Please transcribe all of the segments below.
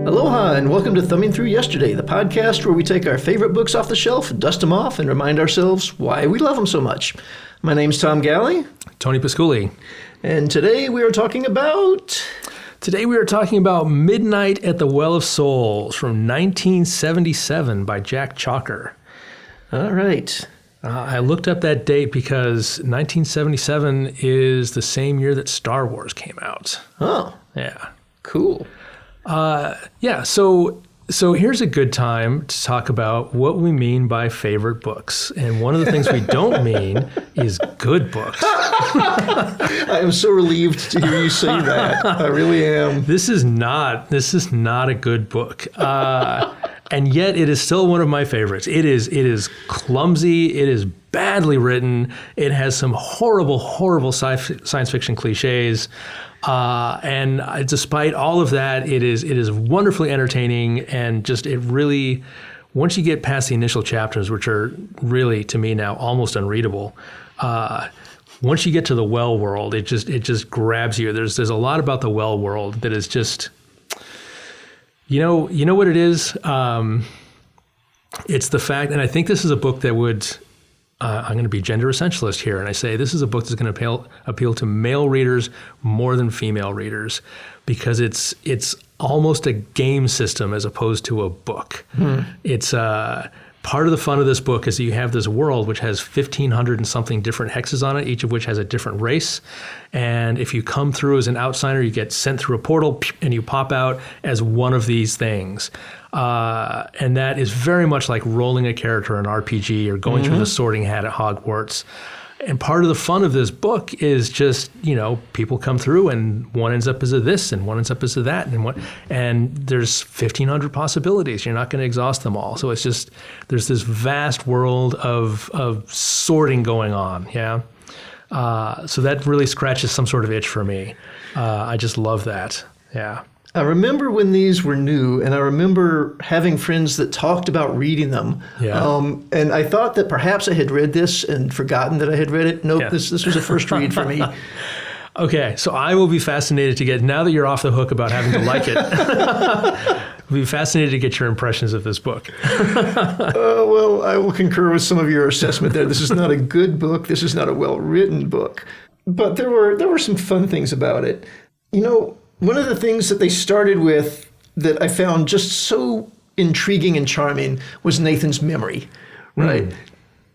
Aloha, and welcome to Thumbing Through Yesterday, the podcast where we take our favorite books off the shelf, dust them off, and remind ourselves why we love them so much. My name's Tom Galley. Tony Pasculi. And today we are talking about... Midnight at the Well of Souls from 1977 by Jack Chalker. All right. I looked up that date because 1977 is the same year that Star Wars came out. Oh. Yeah. Cool. So here's a good time to talk about what we mean by favorite books. And one of the things we don't mean is good books. I am so relieved to hear you say that. I really am. This is not a good book. And yet it is still one of my favorites. It is clumsy. It is badly written. It has some horrible science fiction cliches. And despite all of that, it is wonderfully entertaining, and just it really, once you get past the initial chapters, which are really, to me now, almost unreadable, once you get to the well world, it just grabs you. There's a lot about the well world that is just, you know what it is? It's the fact, and I think this is a book that would, I'm going to be gender essentialist here, and I say this is a book that's going to appeal to male readers more than female readers, because it's almost a game system as opposed to a book. It's part of the fun of this book is that you have this world which has 1,500 and something different hexes on it, each of which has a different race. And if you come through as an outsider, you get sent through a portal and you pop out as one of these things. And that is very much like rolling a character in an RPG or going through the Sorting Hat at Hogwarts. And part of the fun of this book is just, people come through and one ends up as a this and one ends up as a that. And there's 1,500 possibilities. You're not going to exhaust them all. So it's just, there's this vast world of sorting going on. Yeah. So that really scratches some sort of itch for me. I just love that. Yeah. I remember when these were new, and I remember having friends that talked about reading them. Yeah. And I thought that perhaps I had read this and forgotten that I had read it. Nope, this was a first read for me. Okay, so I will be fascinated to get, now that you're off the hook about having to like it, I'll be fascinated to get your impressions of this book. Well, I will concur with some of your assessment there. This is not a good book. This is not a well-written book. But there were some fun things about it. One of the things that they started with that I found just so intriguing and charming was Nathan's memory, right?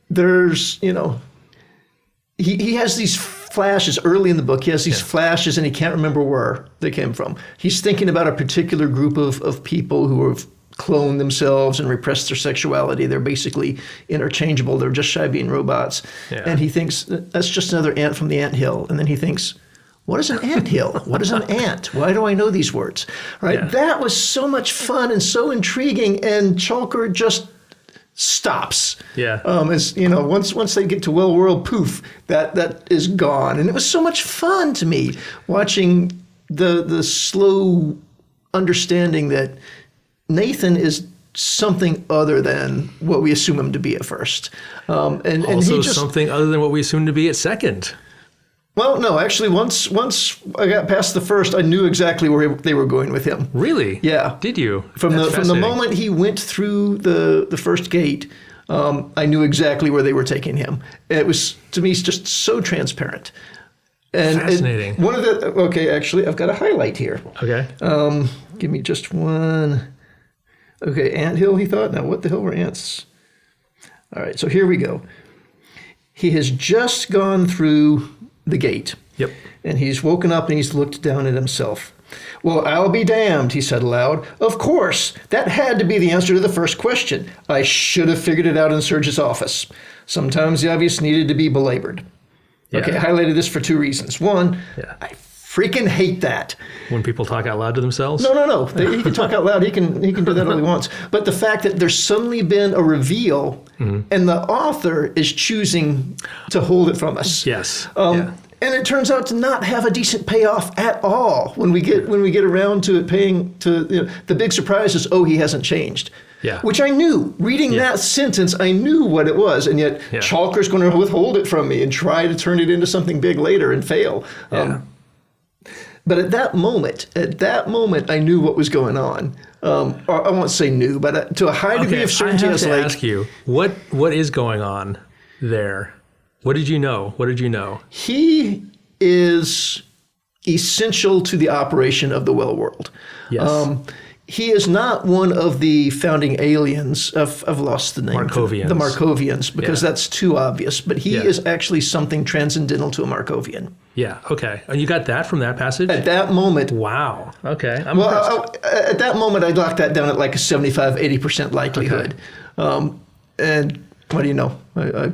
There's, he has these flashes early in the book. He has these flashes and he can't remember where they came from. He's thinking about a particular group of people who have cloned themselves and repressed their sexuality. They're basically interchangeable. They're just shy of being robots. Yeah. And he thinks, that's just another ant from the anthill. And then he thinks, what is an anthill? What is an ant? Why do I know these words? Right? Yeah. That was so much fun and so intriguing, and Chalker just stops. Yeah. Once they get to Well World, poof, that is gone. And it was so much fun to me watching the slow understanding that Nathan is something other than what we assume him to be at first. And also something other than what we assume to be at second. Well, no, actually, once I got past the first, I knew exactly where they were going with him. Really? Yeah. Did you? From the moment he went through the first gate, I knew exactly where they were taking him. It was, to me, just so transparent. And fascinating. Actually, I've got a highlight here. Okay. Give me just one. Okay, anthill, he thought. Now, what the hell were ants? All right, so here we go. He has just gone through the gate. Yep. And he's woken up and he's looked down at himself. Well, I'll be damned, he said aloud. Of course, that had to be the answer to the first question. I should have figured it out in Surge's office. Sometimes the obvious needed to be belabored. Yeah. Okay, I highlighted this for two reasons. One, I freaking hate that. When people talk out loud to themselves? No. He can talk out loud. He can do that all he wants. But the fact that there's suddenly been a reveal and the author is choosing to hold it from us. Yes. And it turns out to not have a decent payoff at all when we get around to it paying to the big surprise is, he hasn't changed. Yeah. Which I knew. Reading that sentence, I knew what it was. And yet Chalker's going to withhold it from me and try to turn it into something big later and fail. But at that moment, I knew what was going on. Or I won't say knew, but to a high degree of certainty, I I have was to like, ask you, what is going on there? What did you know? What did you know? he is essential to the operation of the well world. Yes. He is not one of the founding aliens. I've lost the name. Markovians. The Markovians, because Yeah. that's too obvious. But he Yeah. is actually something transcendental to a Markovian. Yeah. Okay. And you got that from that passage? At that moment, Wow. Okay. I'm impressed. at that moment, I'd lock that down at like a 75, 80% likelihood. And what do you know? I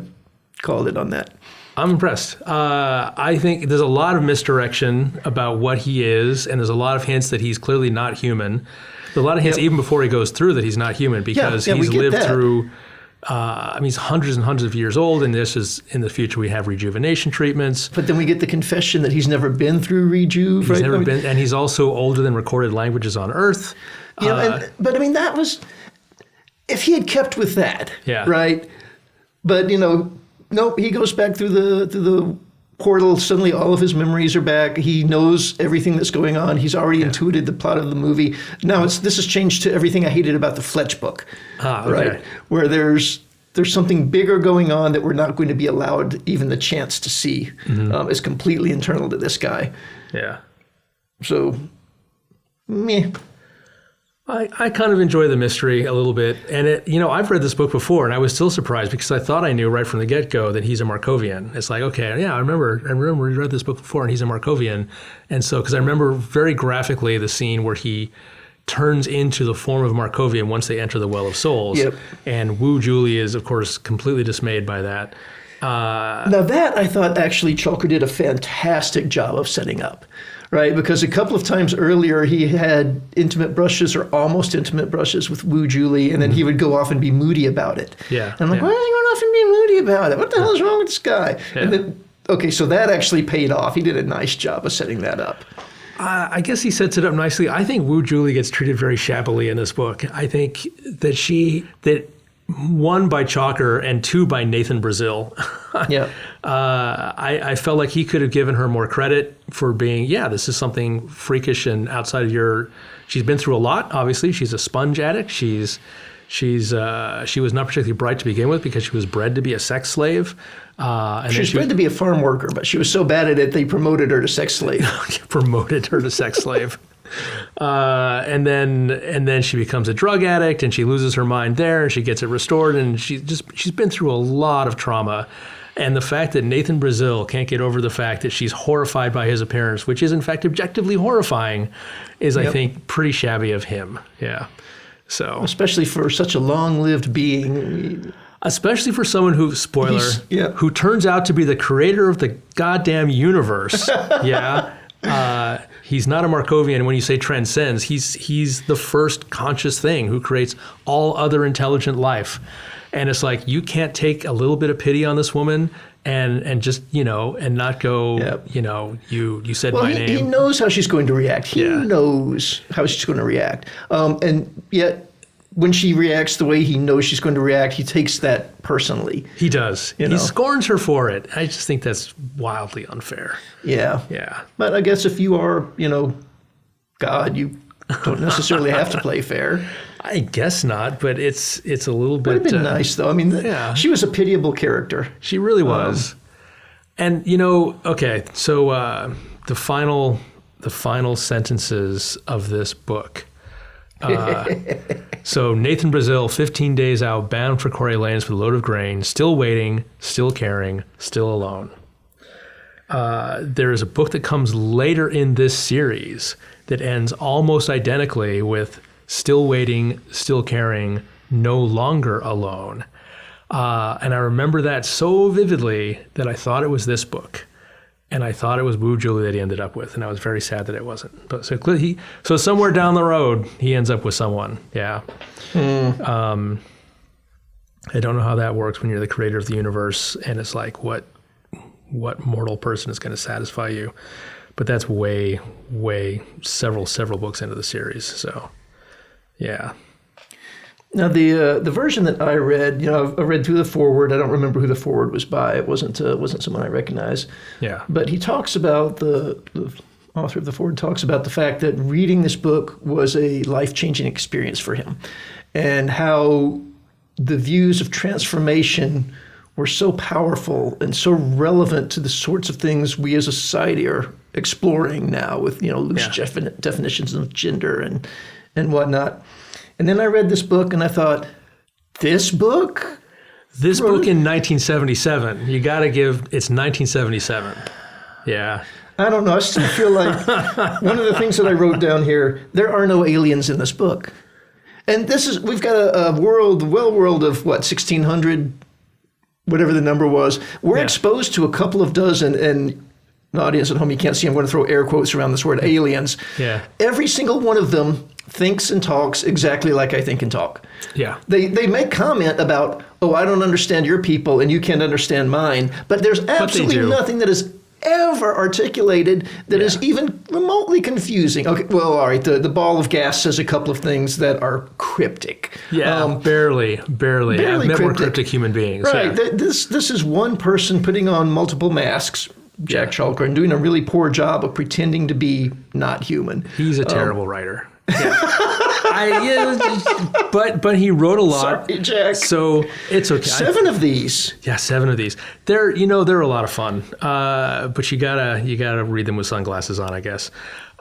called it on that. I'm impressed. I think there's a lot of misdirection about what he is, and there's a lot of hints that he's clearly not human. There's a lot of hints even before he goes through that he's not human because yeah, we he's get lived that. through. He's hundreds and hundreds of years old, and this is in the future. We have rejuvenation treatments. But then we get the confession that he's never been through rejuve. He's right? never been, and he's also older than recorded languages on Earth. But I mean, that was if he had kept with that, Yeah. right? But nope. He goes back through the portal. Suddenly, all of his memories are back. He knows everything that's going on. He's already intuited the plot of the movie. Now this has changed to everything I hated about the Fletch book, Okay. right? Where there's something bigger going on that we're not going to be allowed even the chance to see. Is completely internal to this guy. Yeah. So, meh. I kind of enjoy the mystery a little bit. And I've read this book before and I was still surprised because I thought I knew right from the get-go that he's a Markovian. It's like, okay, yeah, I remember we read this book before and he's a Markovian. And so, because I remember very graphically the scene where he turns into the form of Markovian once they enter the Well of Souls. Yep. And Wu Julie is, of course, completely dismayed by that. Now that I thought actually Chalker did a fantastic job of setting up, right? Because a couple of times earlier he had intimate brushes or almost intimate brushes with Wu Julie, and then he would go off and be moody about it. Yeah, And I'm like, yeah. why is he going off and being moody about it? What the hell is wrong with this guy? Yeah. And then, okay, so that actually paid off. He did a nice job of setting that up. I guess he sets it up nicely. I think Wu Julie gets treated very shabbily in this book. I think that one by Chalker and two by Nathan Brazil. Yeah. I felt like he could have given her more credit for being, this is something freakish and outside of your. She's been through a lot. Obviously, she's a sponge addict. She was not particularly bright to begin with because she was bred to be a sex slave. And She was bred to be a farm worker, but she was so bad at it they promoted her to sex slave. promoted her to sex slave. And then she becomes a drug addict and she loses her mind there and she gets it restored and she's been through a lot of trauma. And the fact that Nathan Brazil can't get over the fact that she's horrified by his appearance, which is in fact objectively horrifying, is I think pretty shabby of him. Yeah. So Especially for such a long-lived being. especially for someone who, spoiler, who turns out to be the creator of the goddamn universe. Yeah. He's not a Markovian. When you say transcends, he's the first conscious thing who creates all other intelligent life. And it's like, you can't take a little bit of pity on this woman and just, and not go, you said my name. He knows how she's going to react. He Yeah. knows how she's going to react. And yet, when she reacts the way he knows she's going to react, he takes that personally. He does. He scorns her for it. I just think that's wildly unfair. Yeah. Yeah. But I guess if you are, God, you don't necessarily have to play fair. I guess not, but it's a little bit. Would have been nice, though. I mean, she was a pitiable character. She really was. And okay, so the final sentences of this book. So Nathan Brazil, 15 days out, bound for Coriolanus with a load of grain, still waiting, still caring, still alone. There is a book that comes later in this series that ends almost identically with still waiting, still caring, no longer alone. And I remember that so vividly that I thought it was this book. And I thought it was Wu Julie that he ended up with, and I was very sad that it wasn't. But so somewhere down the road, he ends up with someone. Yeah. I don't know how that works when you're the creator of the universe, and it's like, what mortal person is going to satisfy you? But that's way several books into the series. So, yeah. Now, the version that I read, I read through the foreword. I don't remember who the foreword was by. It wasn't someone I recognize. Yeah. But he talks about the author of The Forward, talks about the fact that reading this book was a life-changing experience for him, and how the views of transformation were so powerful and so relevant to the sorts of things we as a society are exploring now with, loose definitions of gender and whatnot. And then I read this book and I thought, this book? This book in 1977, you got to give, it's 1977. Yeah. I don't know. I still feel like one of the things that I wrote down here, there are no aliens in this book. And we've got a world of what, 1600, whatever the number was. We're exposed to a couple of dozen, and the audience at home, you can't see, I'm going to throw air quotes around this word, aliens. Yeah. Every single one of them thinks and talks exactly like I think and talk. Yeah. They make comment about, I don't understand your people and you can't understand mine. But there's absolutely nothing that is ever articulated that is even remotely confusing. Okay, well, all right, the ball of gas says a couple of things that are cryptic. Yeah, barely. I've met more cryptic human beings. Right. Yeah. This is one person putting on multiple masks, Jack Chalkern, doing a really poor job of pretending to be not human. He's a terrible writer. Yeah. But he wrote a lot. Sorry, Jack. So it's okay. 7 of these. Yeah, 7 of these. They're a lot of fun. But you gotta read them with sunglasses on, I guess.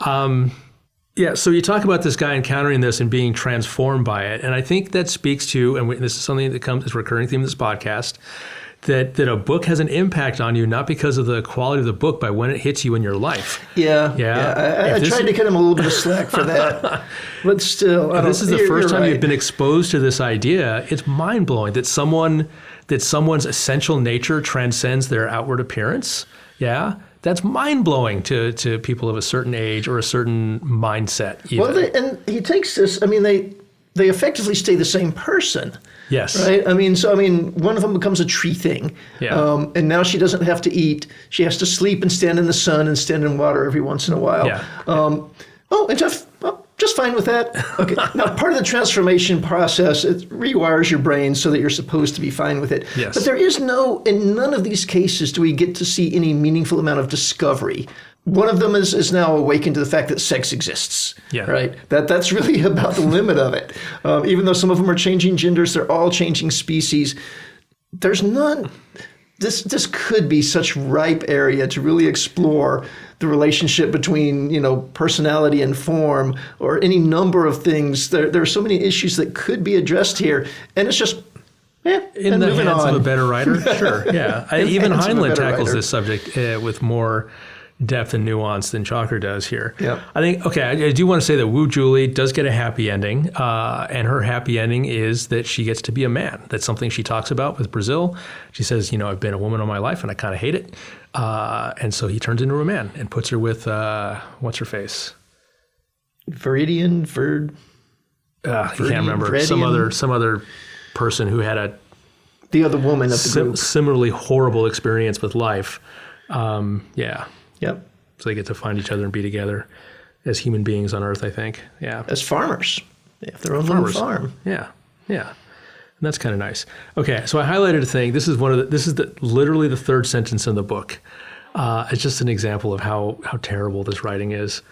Yeah. So you talk about this guy encountering this and being transformed by it, and I think that speaks to, and this is something that comes as a recurring theme of this podcast, that a book has an impact on you, not because of the quality of the book, but when it hits you in your life. Yeah. I tried to cut him a little bit of slack for that, but still. This is the first time you've been exposed to this idea. It's mind-blowing that someone's essential nature transcends their outward appearance. Yeah. That's mind-blowing to people of a certain age or a certain mindset. Even. Well, and he takes this, they effectively stay the same person. Yes. Right? One of them becomes a tree thing. Yeah. And now she doesn't have to eat. She has to sleep and stand in the sun and stand in water every once in a while. Yeah. And just fine with that. Okay. Now, part of the transformation process, it rewires your brain so that you're supposed to be fine with it. Yes. But there is in none of these cases do we get to see any meaningful amount of discovery. One of them is now awakened to the fact that sex exists. Yeah. Right. That's really about the limit of it. Even though some of them are changing genders, they're all changing species. There's none. This could be such ripe area to really explore the relationship between personality and form, or any number of things. There are so many issues that could be addressed here, and it's just. In the hands of a better writer, sure. Yeah. Even Heinlein tackles this subject with more depth and nuance than Chalker does here. Yep. I think, I do want to say that Wu Julie does get a happy ending, and her happy ending is that she gets to be a man. That's something she talks about with Brazil. She says, I've been a woman all my life and I kind of hate it. And so he turns into a man and puts her with, what's her face? Viridian, I can't remember. Viridian? Some other person who had the other woman of the group. Similarly horrible experience with life. Yeah. Yep. So they get to find each other and be together as human beings on Earth, I think. Yeah. As farmers. They have their own little farm. Yeah. Yeah. And that's kind of nice. Okay. So I highlighted a thing. This is literally the 3rd sentence in the book. It's just an example of how terrible this writing is.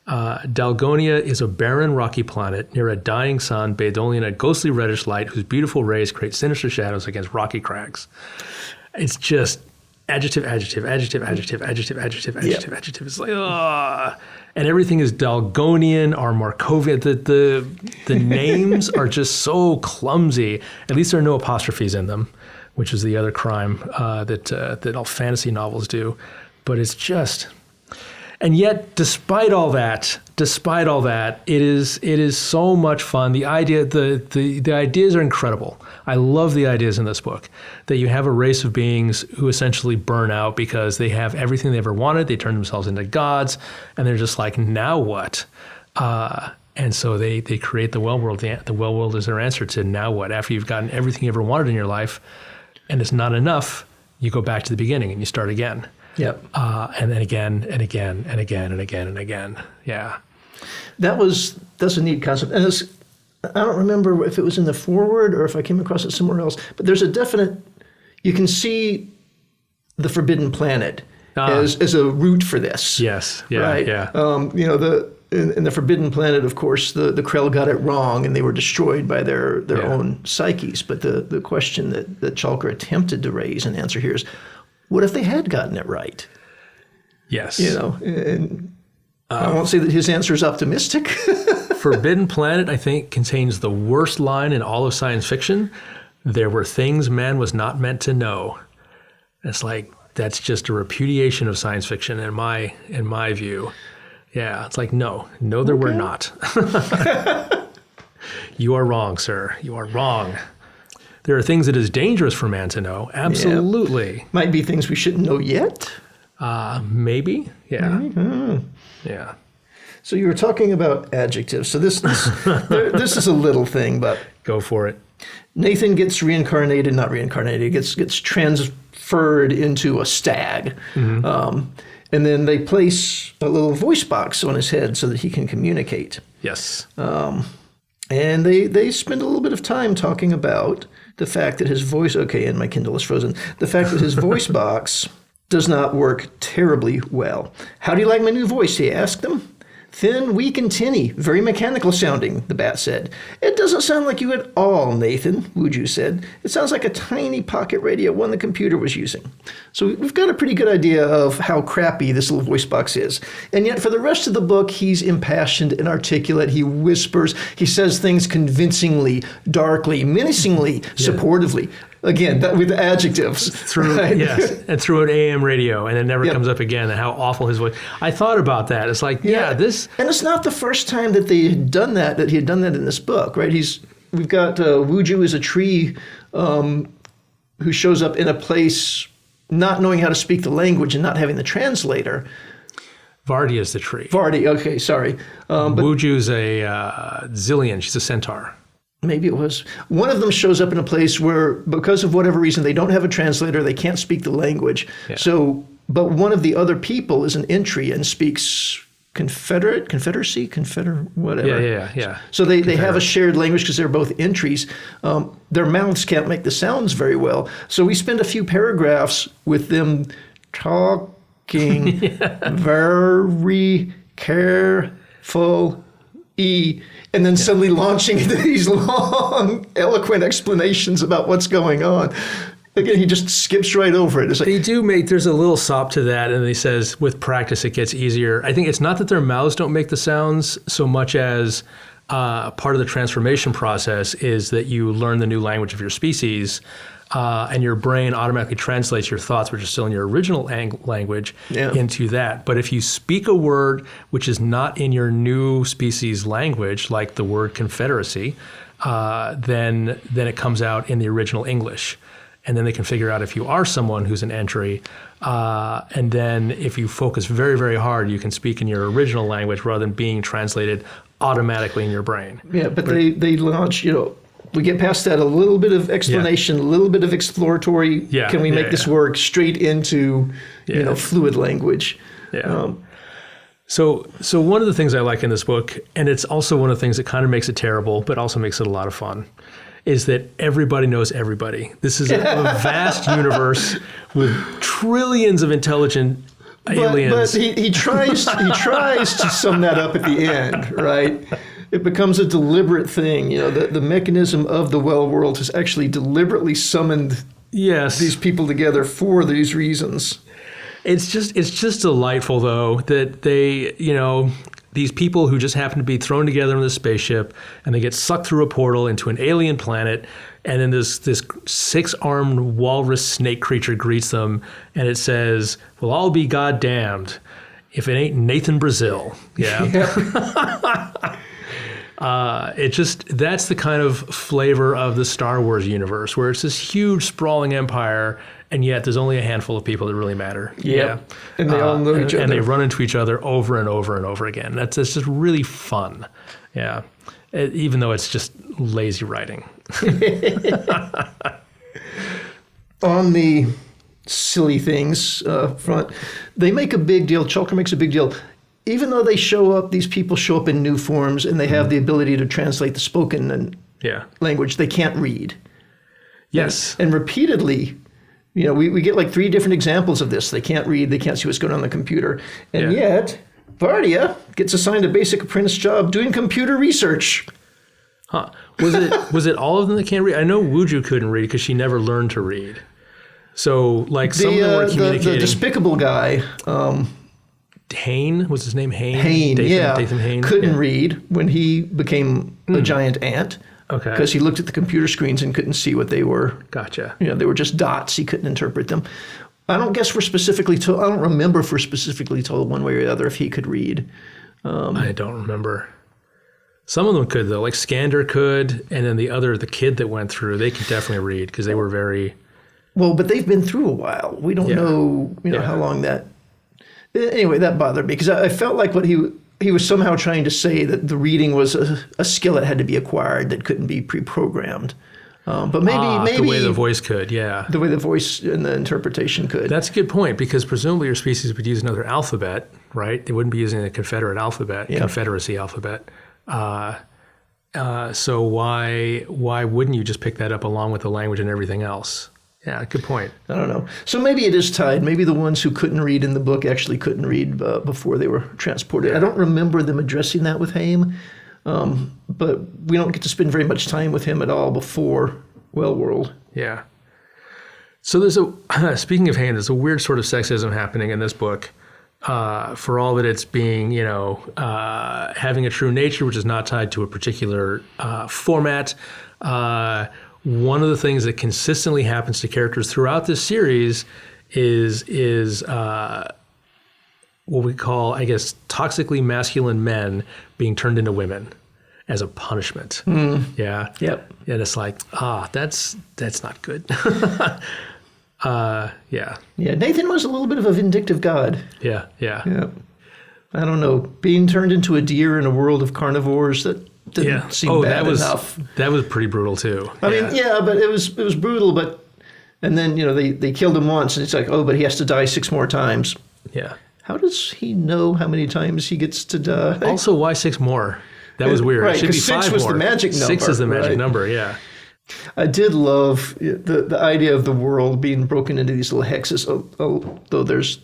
Dalgonia is a barren, rocky planet near a dying sun, bathed only in a ghostly reddish light whose beautiful rays create sinister shadows against rocky crags. It's just adjective. It's like, and everything is Dalgonian or Markovian. The names are just so clumsy. At least there are no apostrophes in them, which is the other crime that all fantasy novels do. But it's just. And yet, despite all that, it is so much fun. The ideas are incredible. I love the ideas in this book. That you have a race of beings who essentially burn out because they have everything they ever wanted. They turn themselves into gods, and they're just like, now what? And so they create the well world. The well world is their answer to now what? After you've gotten everything you ever wanted in your life, and it's not enough, you go back to the beginning and you start again. Yep. And then again and again and again and again and again. Yeah. That's a neat concept. And I don't remember if it was in the foreword or if I came across it somewhere else, but there's a definite, you can see the Forbidden Planet as a route for this. Yes. Yeah. Right. Yeah. In the Forbidden Planet, of course, the Krell got it wrong and they were destroyed by their own psyches. But the question that Chalker attempted to raise and answer here is, what if they had gotten it right? Yes. And I won't say that his answer is optimistic. Forbidden Planet, I think, contains the worst line in all of science fiction. There were things man was not meant to know. It's like, that's just a repudiation of science fiction in my view. Yeah, it's like, no, there were not. You are wrong, sir. You are wrong. There are things that is dangerous for man to know. Absolutely. Yeah. Might be things we shouldn't know yet. Maybe. Yeah. Yeah. So you were talking about adjectives. So this is a little thing, but go for it. Nathan gets not reincarnated, gets transferred into a stag. Mm-hmm. And then they place a little voice box on his head so that he can communicate. Yes. And they spend a little bit of time talking about the fact that his voice, and my Kindle is frozen, the fact that his voice box does not work terribly well. How do you like my new voice, he asked them. Thin, weak, and tinny, very mechanical sounding, the bat said. It doesn't sound like you at all, Nathan, Wuju said. It sounds like a tiny pocket radio, one the computer was using. So we've got a pretty good idea of how crappy this little voice box is. And yet for the rest of the book, he's impassioned and articulate. He whispers. He says things convincingly, darkly, menacingly, supportively. Again, with adjectives. Yes, and through an AM radio, and it never comes up again, and how awful his voice. I thought about that. It's like, this... And it's not the first time that they had done that, he had done that in this book, right? We've got Wuju is a tree who shows up in a place not knowing how to speak the language and not having the translator. Vardy is the tree. Vardy, okay, sorry. Wuju's a Zillion. She's a centaur. Maybe it was. One of them shows up in a place where, because of whatever reason, they don't have a translator, they can't speak the language. Yeah. But one of the other people is an entry and speaks Confederacy, whatever. Yeah. So they have a shared language because they're both entries. Their mouths can't make the sounds very well. So we spend a few paragraphs with them talking very carefully. And then suddenly launching into these long, eloquent explanations about what's going on. Again, he just skips right over it. It's like, there's a little sop to that, and he says, with practice, it gets easier. I think it's not that their mouths don't make the sounds so much as part of the transformation process is that you learn the new language of your species, and your brain automatically translates your thoughts, which are still in your original language, into that. But if you speak a word which is not in your new species language, like the word Confederacy, then it comes out in the original English. And then they can figure out if you are someone who's an entry. And then if you focus very, very hard, you can speak in your original language rather than being translated automatically in your brain. Yeah, but they launch, we get past that, a little bit of explanation, a little bit of exploratory. Can we make this work straight into, fluid language? Yeah. So one of the things I like in this book, and it's also one of the things that kind of makes it terrible, but also makes it a lot of fun, is that everybody knows everybody. This is a vast universe with trillions of intelligent aliens. But he tries to sum that up at the end, right? It becomes a deliberate thing. The mechanism of the well world has actually deliberately summoned these people together for these reasons. It's just delightful, though, that they, these people who just happen to be thrown together in this spaceship and they get sucked through a portal into an alien planet, and then this 6-armed walrus snake creature greets them, and it says, "We'll all be goddamned if it ain't Nathan Brazil." Yeah. That's the kind of flavor of the Star Wars universe, where it's this huge sprawling empire, and yet there's only a handful of people that really matter. Yeah. And they all know each other. And they run into each other over and over and over again. That's just really fun. Yeah. Even though it's just lazy writing. On the silly things front, they make a big deal. Chalker makes a big deal. Even though these people show up in new forms and they have the ability to translate the spoken language, they can't read. Yes. And repeatedly, You know, we get like 3 different examples of this. They can't read, they can't see what's going on the computer. And yet, Vardia gets assigned a basic apprentice job doing computer research. Huh. Was it all of them that can't read? I know Wuju couldn't read because she never learned to read. So, like, some of them were communicating. The despicable guy, Hayne, was his name Hayne? Hayne, Dathan Hayne? couldn't read when he became a giant ant. Okay. Because he looked at the computer screens and couldn't see what they were. Gotcha. You know, they were just dots. He couldn't interpret them. I don't remember if we're specifically told one way or the other if he could read. I don't remember. Some of them could, though. Like Skander could, and then the kid that went through, they could definitely read because they were very... Well, but they've been through a while. We don't know, how long that... Anyway, that bothered me because I felt like what he was somehow trying to say that the reading was a skill that had to be acquired that couldn't be pre-programmed. But maybe the way the voice could, the way the voice and the interpretation could. That's a good point because presumably your species would use another alphabet, right? They wouldn't be using the Confederate alphabet, Confederacy alphabet. So why wouldn't you just pick that up along with the language and everything else? Yeah, good point. I don't know. So maybe it is tied. Maybe the ones who couldn't read in the book actually couldn't read before they were transported. I don't remember them addressing that with Haim, but we don't get to spend very much time with him at all before Well-World. Yeah. So there's speaking of Haim, there's a weird sort of sexism happening in this book. For all that it's being, having a true nature, which is not tied to a particular format. One of the things that consistently happens to characters throughout this series is what we call, I guess, toxically masculine men being turned into women as a punishment. Yeah. Yep. And it's like, that's not good. Yeah. Nathan was a little bit of a vindictive god. Yeah. I don't know. Being turned into a deer in a world of carnivores, that didn't seem bad enough. That was pretty brutal too. I mean, but it was brutal. But and then they killed him once, and it's like, but he has to die 6 more times. Yeah. How does he know how many times he gets to die? Also, why 6 more? That was weird. Right, it should be 6 5 was more. the magic number. 6 is the magic number. Yeah. I did love the idea of the world being broken into these little hexes, although there's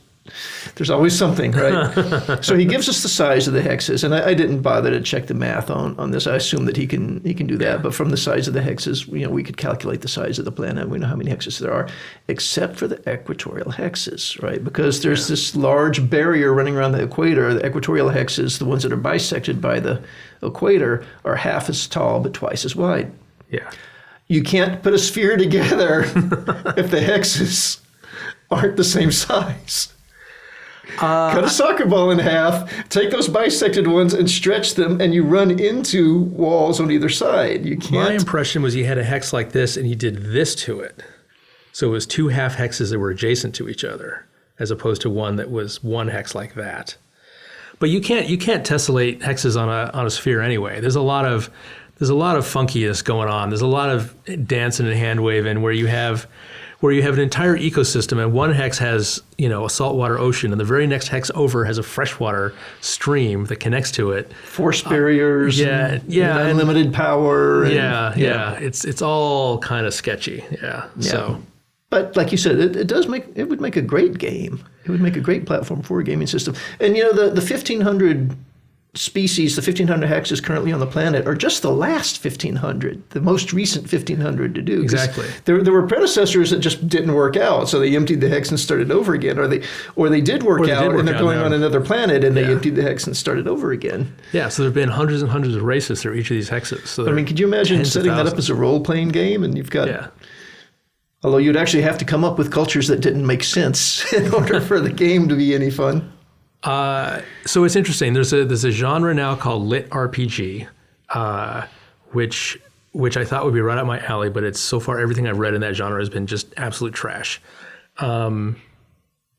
always something, right? So he gives us the size of the hexes, and I didn't bother to check the math on this. I assume that he can do that, but from the size of the hexes, we could calculate the size of the planet. We know how many hexes there are, except for the equatorial hexes, right? Because there's this large barrier running around the equator. The equatorial hexes, the ones that are bisected by the equator, are half as tall but twice as wide. Yeah. You can't put a sphere together if the hexes aren't the same size. Cut a soccer ball in half, take those bisected ones and stretch them, and you run into walls on either side. You can't. My impression was you had a hex like this, and you did this to it. So it was 2 half hexes that were adjacent to each other, as opposed to one that was 1 hex like that. But you can't tessellate hexes on a sphere anyway. There's a lot of funkiness going on. There's a lot of dancing and hand waving where you have an entire ecosystem, and one hex has, a saltwater ocean, and the very next hex over has a freshwater stream that connects to it. Force barriers, and unlimited power. It's all kind of sketchy. Yeah. So, but like you said, it would make a great game. It would make a great platform for a gaming system. And the 1,500 species, the 1,500 hexes currently on the planet, are just the last 1,500, the most recent 1,500 to do. Exactly. There were predecessors that just didn't work out, so they emptied the hex and started over again, or they did work out and they're going on another planet and they emptied the hex and started over again. Yeah, so there have been hundreds and hundreds of races through each of these hexes. So could you imagine setting that up as a role-playing game, and you've got... Yeah. Although you'd actually have to come up with cultures that didn't make sense in order for the game to be any fun. So it's interesting. There's a genre now called lit RPG, which I thought would be right up my alley, but it's so far everything I've read in that genre has been just absolute trash. So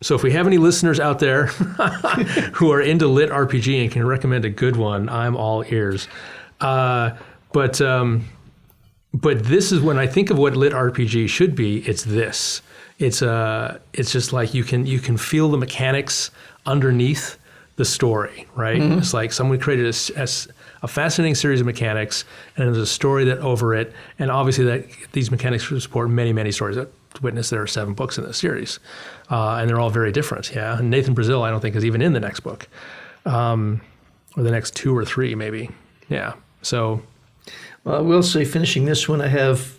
if we have any listeners out there who are into lit RPG and can recommend a good one, I'm all ears. But this is when I think of what lit RPG should be. It's this. It's just like you can feel the mechanics underneath the story, right? Mm-hmm. It's like someone created a fascinating series of mechanics, and there's a story that over it, and obviously that these mechanics support many, many stories. witness there are 7 books in this series, and they're all very different. Yeah, and Nathan Brazil, I don't think is even in the next book, or the next 2 or 3 maybe. Yeah. So, well, I will say, finishing this one, I have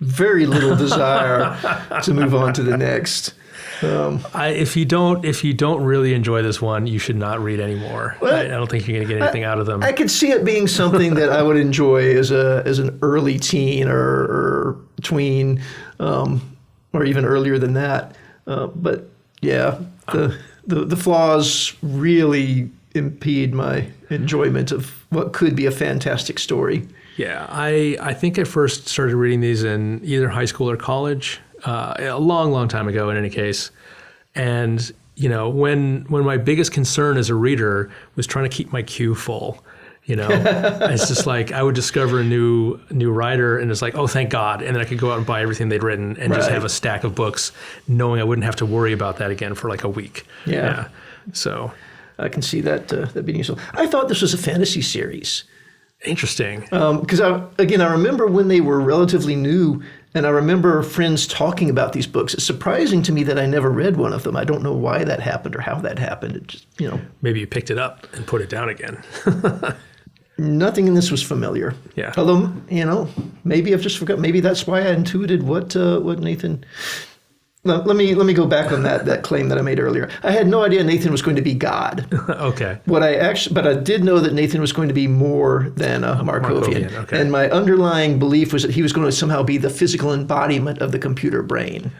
very little desire to move on to the next. If you don't really enjoy this one, you should not read anymore. Well, I don't think you're going to get anything out of them. I could see it being something that I would enjoy as an early teen or tween, or even earlier than that. But yeah, the flaws really impede my enjoyment of what could be a fantastic story. Yeah, I think I first started reading these in either high school or college, a long, long time ago in any case. And, when my biggest concern as a reader was trying to keep my queue full, it's just like I would discover a new writer and it's like, oh, thank God. And then I could go out and buy everything they'd written and just have a stack of books knowing I wouldn't have to worry about that again for like a week. Yeah. So I can see that being useful. I thought this was a fantasy series. Interesting. Because I remember when they were relatively new, and I remember friends talking about these books. It's surprising to me that I never read one of them. I don't know why that happened or how that happened. It just, Maybe you picked it up and put it down again. Nothing in this was familiar. Yeah. Although, maybe I've just forgot. Maybe that's why I intuited what Nathan. Let me go back on that claim that I made earlier. I had no idea Nathan was going to be God. Okay. But I did know that Nathan was going to be more than a Markovian. Okay. And my underlying belief was that he was going to somehow be the physical embodiment of the computer brain.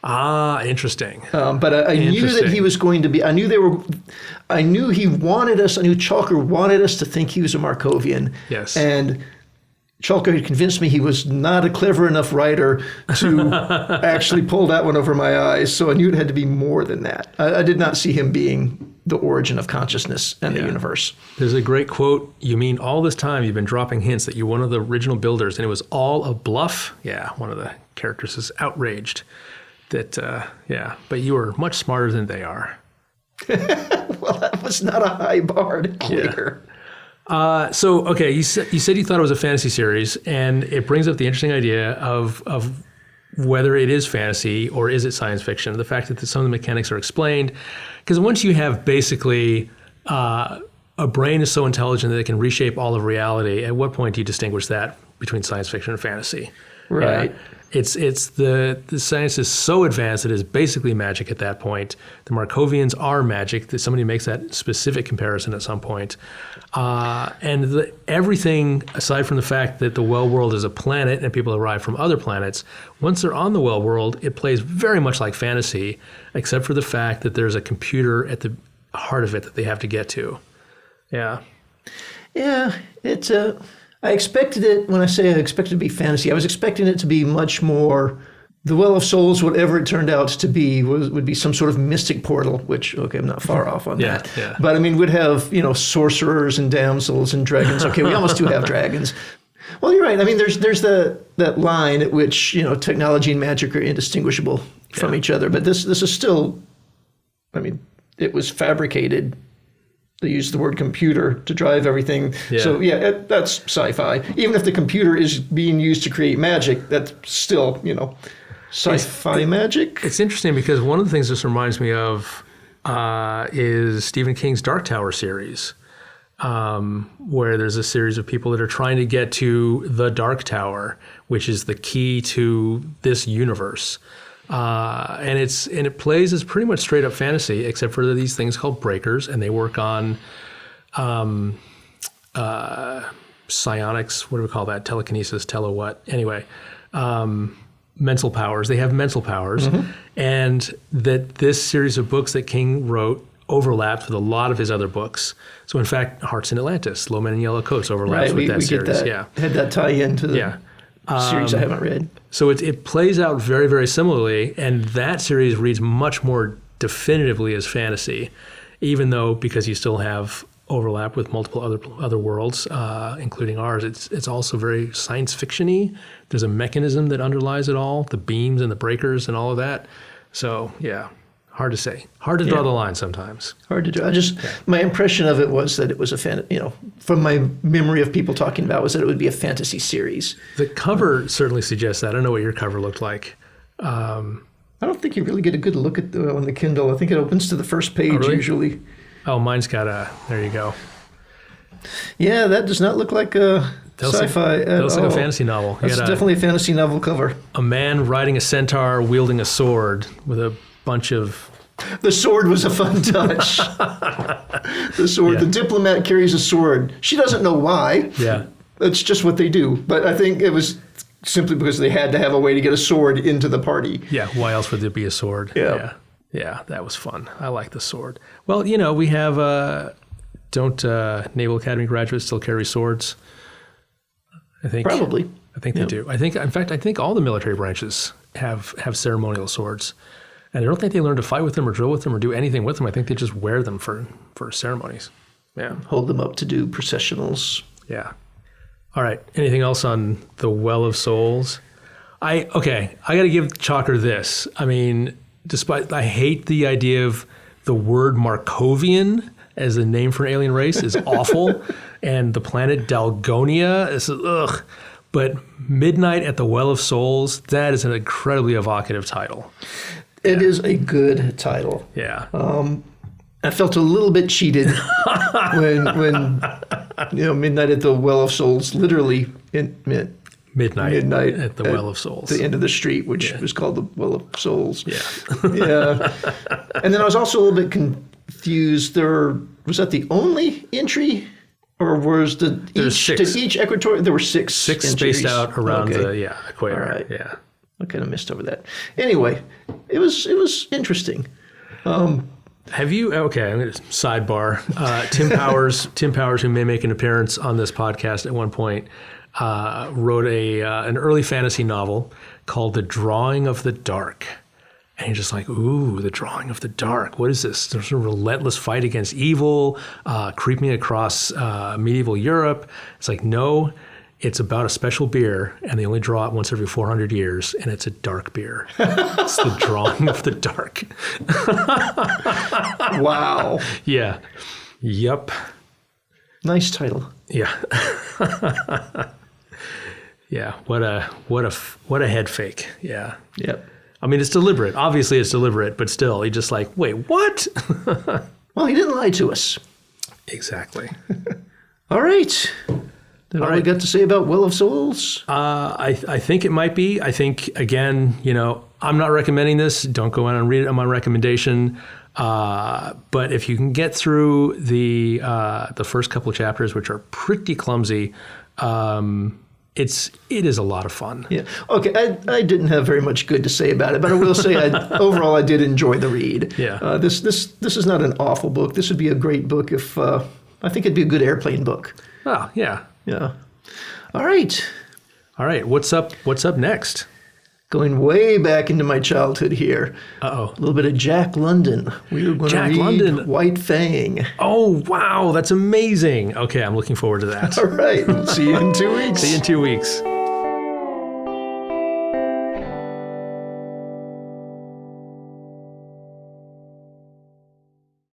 Ah, interesting. But I knew that he was going to be. I knew he wanted us. I knew Chalker wanted us to think he was a Markovian. Yes. And Chalker had convinced me he was not a clever enough writer to actually pull that one over my eyes. So I knew it had to be more than that. I did not see him being the origin of consciousness and the universe. There's a great quote. You mean all this time you've been dropping hints that you're one of the original builders and it was all a bluff? Yeah, one of the characters is outraged that, but you were much smarter than they are. Well, that was not a high bar to clear. You said you thought it was a fantasy series, and it brings up the interesting idea of whether it is fantasy or is it science fiction. The fact that some of the mechanics are explained, because once you have basically a brain is so intelligent that it can reshape all of reality, at what point do you distinguish that between science fiction and fantasy? Right. It's the science is so advanced it is basically magic at that point. The Markovians are magic. That somebody makes that specific comparison at some point. And everything aside from the fact that the Well World is a planet and people arrive from other planets, once they're on the Well World, it plays very much like fantasy, except for the fact that there's a computer at the heart of it that they have to get to. Yeah. Yeah, it's I expected it, when I say I expected it to be fantasy, I was expecting it to be much more, the Well of Souls, whatever it turned out to be, would be some sort of mystic portal, which, okay, I'm not far off on that. Yeah. But I mean, we'd have, sorcerers and damsels and dragons. Okay, we almost do have dragons. Well, you're right. I mean, there's that line at which, technology and magic are indistinguishable from each other. But this is still, I mean, it was fabricated. They use the word computer to drive everything. Yeah. So, that's sci-fi. Even if the computer is being used to create magic, that's still, sci-fi magic. It's interesting because one of the things this reminds me of is Stephen King's Dark Tower series, where there's a series of people that are trying to get to the Dark Tower, which is the key to this universe. And it plays as pretty much straight up fantasy, except for these things called breakers, and they work on psionics. What do we call that? Telekinesis, what? Anyway, mental powers. They have mental powers, and that this series of books that King wrote overlapped with a lot of his other books. So in fact, Hearts in Atlantis, Low Men in Yellow Coats overlaps with that series. Get that. Had that tie into the series I haven't read. So it plays out very, very similarly, and that series reads much more definitively as fantasy, even though because you still have overlap with multiple other worlds, including ours, it's also very science fiction-y. There's a mechanism that underlies it all, the beams and the breakers and all of that. So hard to say. Hard to draw the line sometimes. Hard to draw. My impression of it was that it was from my memory of people talking about, was that it would be a fantasy series. The cover certainly suggests that. I don't know what your cover looked like. I don't think you really get a good look at on the Kindle. I think it opens to the first page really? usually. Oh, mine's got a. There you go. Yeah, that does not look like a sci-fi at That looks like all. a fantasy novel. You That's got definitely a fantasy novel cover. a man riding a centaur wielding a sword with a bunch of. The sword was a fun touch. The sword. Yeah. The diplomat carries a sword. She doesn't know why. Yeah. That's just what they do. But I think it was simply because they had to have a way to get a sword into the party. Yeah. Why else would there be a sword? Yeah. Yeah, that was fun. I like the sword. Well, we have. Don't Naval Academy graduates still carry swords? I think Probably. I think they do. I think all the military branches have ceremonial swords, and I don't think they learn to fight with them or drill with them or do anything with them. I think they just wear them for ceremonies. Yeah, Hold them up to do processionals. yeah. All right. Anything else on the Well of Souls? I got to give Chalker this. I mean, despite I hate the idea of the word Markovian as a name for an alien race is awful, and the planet Dalgonia is ugh. But Midnight at the Well of Souls, that is an incredibly evocative title. It is a good title. Yeah. I felt a little bit cheated when Midnight at the Well of Souls literally meant Midnight at the Well of Souls. the end of the street, which was called the Well of Souls. Yeah. Yeah. And then I was also a little bit confused. Was that the only entry? Or was There's six. each equatorial? There were six entries. Spaced out around Okay. the equator. All right. Yeah. I kind of missed over that. Anyway, it was interesting. Have you? Okay, I'm gonna sidebar. Tim Powers, who may make an appearance on this podcast at one point, wrote an early fantasy novel called "The Drawing of the Dark," and you're just like, "Ooh, the Drawing of the Dark. What is this? There's a relentless fight against evil, creeping across medieval Europe." It's like, no. It's about a special beer, and they only draw it once every 400 years, and it's a dark beer. It's the Drawing of the Dark. Wow. Yeah. Yep. Nice title. Yeah. Yeah. What a head fake. Yeah. Yep. I mean, it's deliberate. Obviously, it's deliberate, but still, you're just like, wait, what? Well, he didn't lie to us. Exactly. All right. That all we got to say about Well of Souls? I think it might be. I think, again, I'm not recommending this. Don't go out and read it on my recommendation. But if you can get through the first couple of chapters, which are pretty clumsy, it is a lot of fun. Yeah. Okay. I didn't have very much good to say about it, but I will say overall I did enjoy the read. Yeah. This is not an awful book. This would be a great book if I think it'd be a good airplane book. Oh, yeah. Yeah. All right. All right. What's up next? Going way back into my childhood here. Uh-oh. A little bit of Jack London. We were going to Jack read London. White Fang. Oh, wow. That's amazing. Okay. I'm looking forward to that. All right. See you in 2 weeks. See you in 2 weeks.